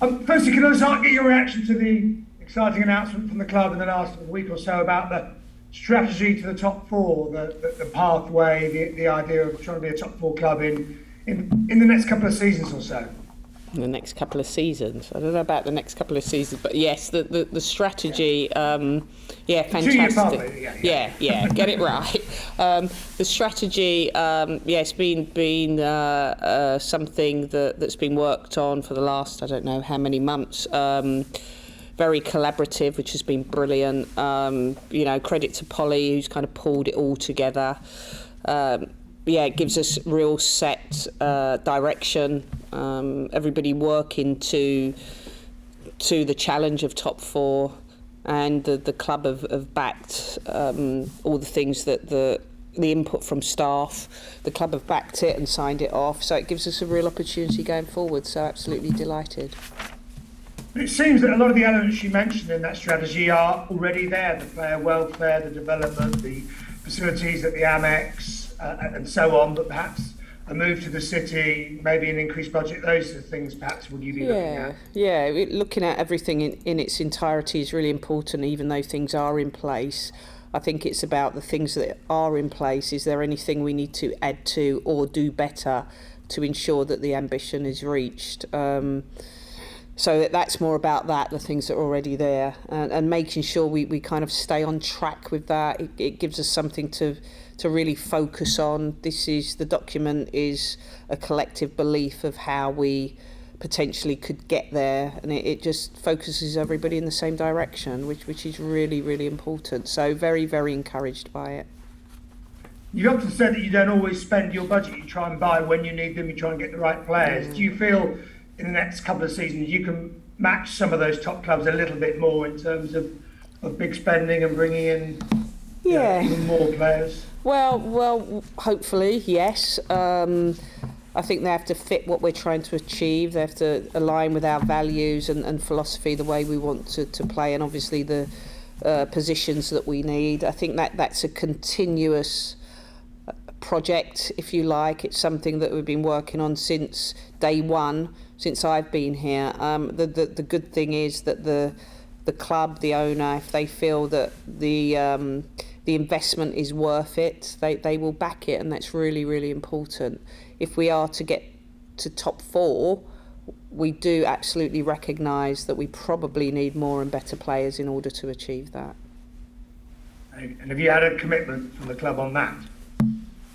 Firstly, can I just get your reaction to the exciting announcement from the club in the last week or so about the strategy to the top four, the pathway, the idea of trying to be a top four club in the next couple of seasons or so? The next couple of seasons. I don't know about the next couple of seasons, but yes, the strategy, fantastic. Pathway, yeah, get it right. The strategy, it's been something that's been worked on for the last, I don't know how many months. Very collaborative, which has been brilliant. Credit to Polly, who's kind of pulled it all together. It gives us real set direction. Everybody working to the challenge of top four, and the club have backed all the things that the input from staff. The club have backed it and signed it off, so it gives us a real opportunity going forward. So absolutely delighted. It seems that a lot of the elements you mentioned in that strategy are already there: the player welfare, the development, the facilities at the Amex, and so on, but perhaps a move to the city, maybe an increased budget, those are the things perhaps would you be looking at? Looking at everything in its entirety is really important, even though things are in place. I think it's about the things that are in place. Is there anything we need to add to or do better to ensure that the ambition is reached? So that's more about the things that are already there, and making sure we kind of stay on track with that. It gives us something to really focus on. The document is a collective belief of how we potentially could get there, and it just focuses everybody in the same direction, which is really, really important. So very, very encouraged by it. You often said that you don't always spend your budget. You try and buy when you need them, you try and get the right players. Do you feel in the next couple of seasons you can match some of those top clubs a little bit more in terms of big spending and bringing in even more players? Well, hopefully, yes. I think they have to fit what we're trying to achieve. They have to align with our values and philosophy, the way we want to play, and obviously the positions that we need. I think that's a continuous project, if you like. It's something that we've been working on since day one, since I've been here. The good thing is that the club, the owner, if they feel that the investment is worth it, they will back it, and that's really, really important. If we are to get to top four, we do absolutely recognise that we probably need more and better players in order to achieve that. And have you had a commitment from the club on that?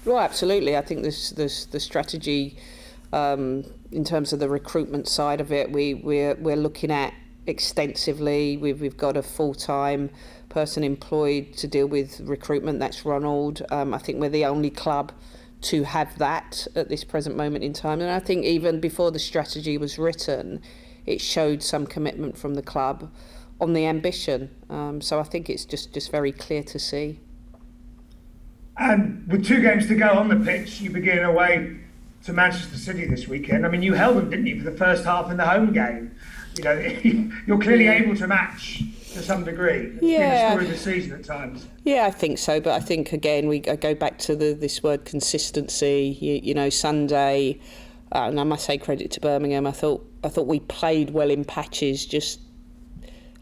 Well, absolutely. I think the strategy in terms of the recruitment side of it, we're looking at extensively. We've got a full-time person employed to deal with recruitment. That's Ronald. I think we're the only club to have that at this present moment in time. And I think even before the strategy was written, it showed some commitment from the club on the ambition. So I think it's just very clear to see. And with 2 games to go on the pitch, you begin away to Manchester City this weekend. I mean, you held them, didn't you, for the first half in the home game? You're clearly able to match to some degree. It's been the story of the season at times. Yeah, I think so. But I think, again, I go back to this word consistency. Sunday, and I must say credit to Birmingham. I thought we played well in patches, just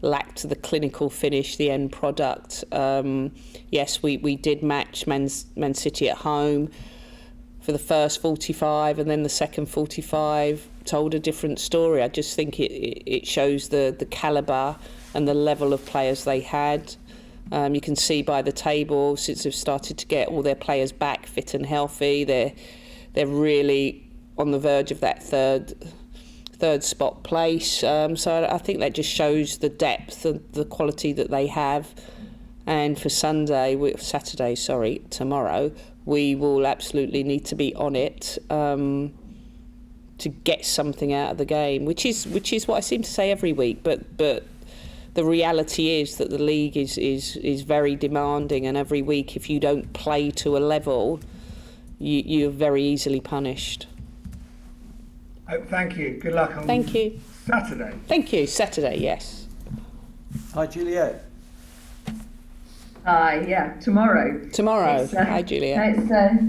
lacked the clinical finish, the end product. Yes, we did match Man City at home for the first 45, and then the second 45 told a different story. I just think it shows the calibre and the level of players they had. You can see by the table, since they've started to get all their players back fit and healthy, they're really on the verge of that third spot place. So I think that just shows the depth and the quality that they have. And for Saturday, tomorrow, we will absolutely need to be on it to get something out of the game, which is what I seem to say every week. But the reality is that the league is very demanding, and every week, if you don't play to a level, you're very easily punished. Thank you. Good luck on Saturday. Thank you. Saturday, yes. Hi, Juliet. Tomorrow. Hi, Juliet.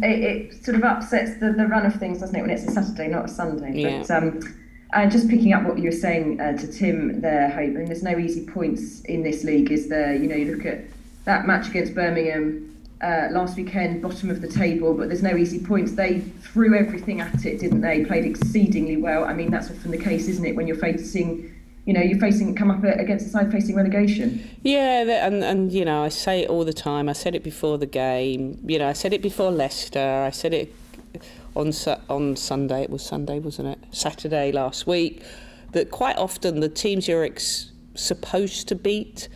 It sort of upsets the run of things, doesn't it, when it's a Saturday, not a Sunday. Yeah. But And just picking up what you were saying to Tim there, Hope, and there's no easy points in this league, is there? You know, you look at that match against Birmingham last weekend, bottom of the table, but there's no easy points. They threw everything at it, didn't they? Played exceedingly well. I mean, that's often the case, isn't it, when you're facing, come up against a side facing relegation. Yeah, and you know, I say it all the time. I said it before the game. You know, I said it before Leicester. I said it on Sunday. It was Sunday, wasn't it? Saturday last week. That quite often the teams you're supposed to beat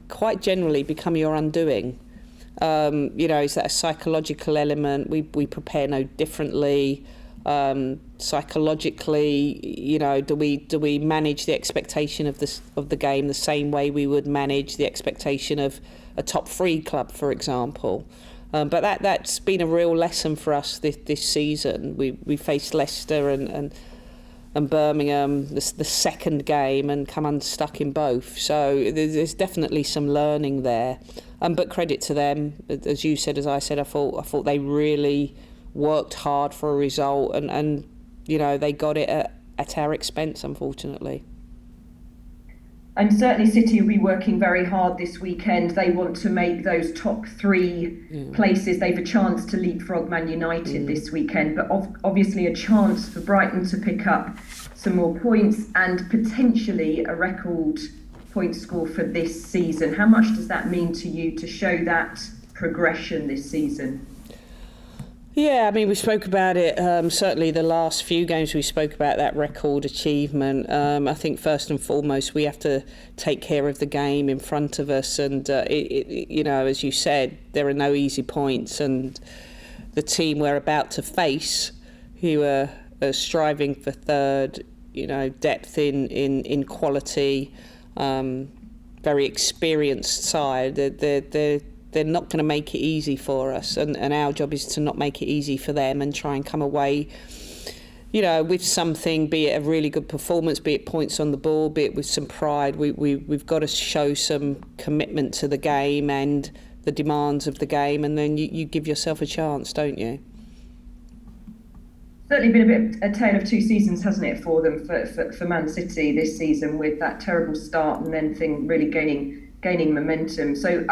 quite generally become your undoing. You know, is that a psychological element? We prepare no differently. Psychologically, you know, do we manage the expectation of the game the same way we would manage the expectation of a top 3 club, for example? But that's been a real lesson for us this season. We faced Leicester and Birmingham the second game and come unstuck in both. So there's definitely some learning there. But credit to them, as you said, as I said, I thought they really worked hard for a result, and you know, they got it at our expense, unfortunately. And certainly City will be working very hard this weekend. They want to make those top 3 places. They've a chance to leapfrog Man United this weekend, but obviously a chance for Brighton to pick up some more points and potentially a record point score for this season. How much does that mean to you to show that progression this season? Yeah, I mean, we spoke about it, certainly the last few games we spoke about that record achievement. I think first and foremost we have to take care of the game in front of us, and you know, as you said, there are no easy points, and the team we're about to face, who are striving for third, you know, depth in quality, very experienced side, they're not going to make it easy for us, and our job is to not make it easy for them and try and come away, you know, with something, be it a really good performance, be it points on the ball, be it with some pride. We've got to show some commitment to the game and the demands of the game, and then you give yourself a chance, don't you? Certainly been a bit a tale of 2 seasons, hasn't it, for them, for Man City this season, with that terrible start and then thing really gaining momentum. So,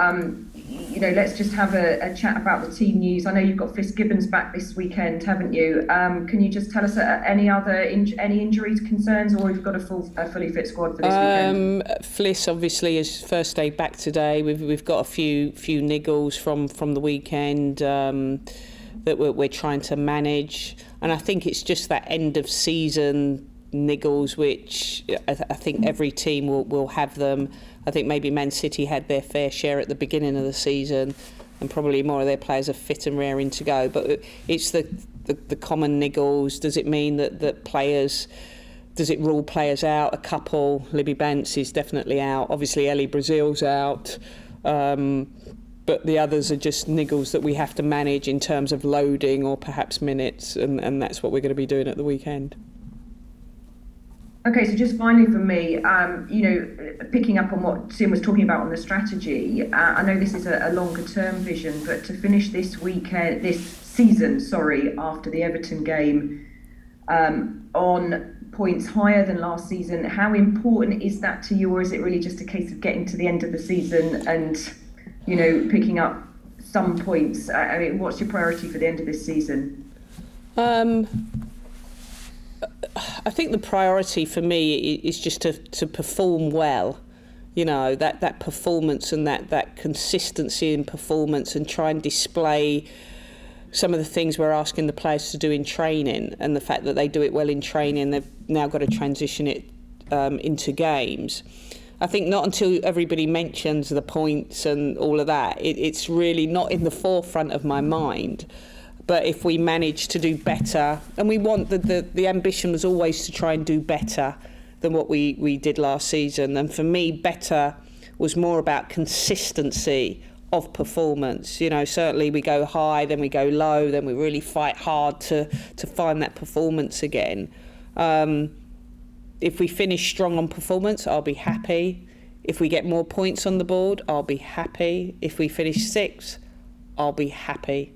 you know, let's just have a chat about the team news. I know you've got Fitzgibbons back this weekend, haven't you? Can you just tell us any other any injuries, concerns, or you've got a fully fit squad for this weekend? Fliss obviously is first day back today. We've got a few niggles from the weekend that we're trying to manage, and I think it's just that end of season niggles, which I think every team will have them. I think maybe Man City had their fair share at the beginning of the season, and probably more of their players are fit and raring to go. But it's the common niggles. Does it mean that players? Does it rule players out? A couple. Libby Bance is definitely out. Obviously, Ellie Brazil's out. But the others are just niggles that we have to manage in terms of loading or perhaps minutes, and that's what we're going to be doing at the weekend. Okay, so just finally for me, you know, picking up on what Tim was talking about on the strategy, I know this is a longer term vision, but to finish this season, after the Everton game, on points higher than last season, how important is that to you, or is it really just a case of getting to the end of the season and, you know, picking up some points? I mean, what's your priority for the end of this season? I think the priority for me is just to perform well, you know, that performance and that consistency in performance, and try and display some of the things we're asking the players to do in training, and the fact that they do it well in training, they've now got to transition it into games. I think not until everybody mentions the points and all of that, it's really not in the forefront of my mind. But if we manage to do better, and we want the ambition was always to try and do better than what we did last season. And for me, better was more about consistency of performance. You know, certainly we go high, then we go low, then we really fight hard to find that performance again. If we finish strong on performance, I'll be happy. If we get more points on the board, I'll be happy. If we finish 6th, I'll be happy.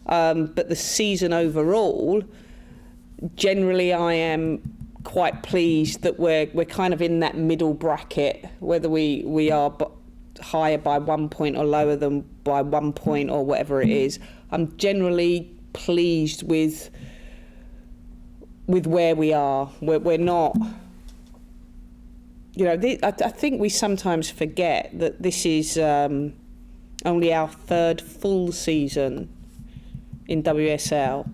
But the season overall, generally I am quite pleased that we're kind of in that middle bracket, whether we are higher by 1 point or lower than by 1 point or whatever it is. I'm generally pleased with where we are. We're not, I think we sometimes forget that this is only our third full season in WSL,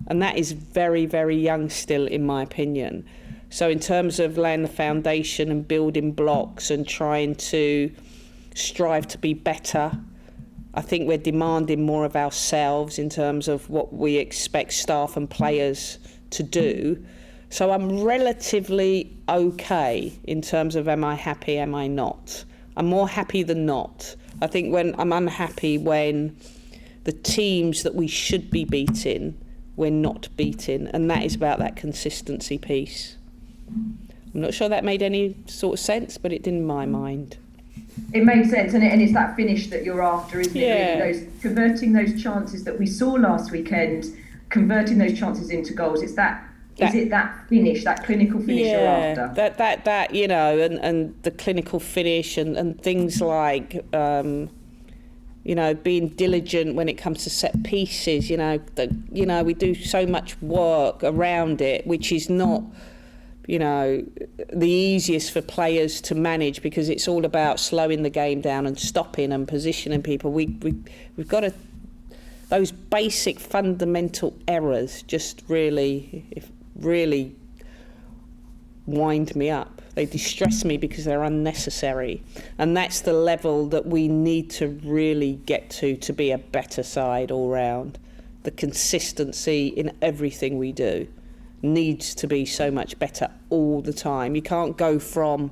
and that is very, very young still, in my opinion. So in terms of laying the foundation and building blocks and trying to strive to be better, I think we're demanding more of ourselves in terms of what we expect staff and players to do. So I'm relatively okay in terms of am I happy, am I not? I'm more happy than not. I think when I'm unhappy when the teams that we should be beating, we're not beating, and that is about that consistency piece. I'm not sure that made any sort of sense, but it did in my mind. It makes sense, and it's that finish that you're after, isn't Yeah. it? Really? Converting those chances that we saw last weekend, converting those chances into goals. It's that. Is it that finish, that clinical finish you're after? That and the clinical finish and things like being diligent when it comes to set pieces. We do so much work around it, which is not the easiest for players to manage, because it's all about slowing the game down and stopping and positioning people. We've got to, those basic fundamental errors just really wind me up. They distress me because they're unnecessary, and that's the level that we need to really get to be a better side all round. The consistency in everything we do needs to be so much better all the time. You can't go from,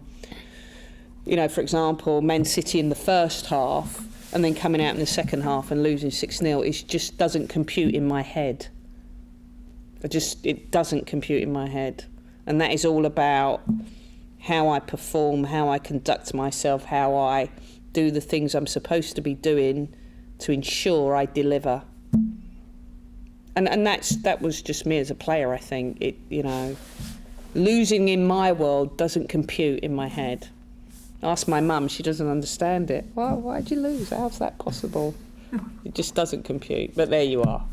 for example, Man City in the first half and then coming out in the second half and losing 6-0. It just doesn't compute in my head. It doesn't compute in my head. And that is all about how I perform, how I conduct myself, how I do the things I'm supposed to be doing to ensure I deliver. And that was just me as a player, I think. Losing in my world doesn't compute in my head. Ask my mum, she doesn't understand it. Why'd you lose? How's that possible? It just doesn't compute. But there you are.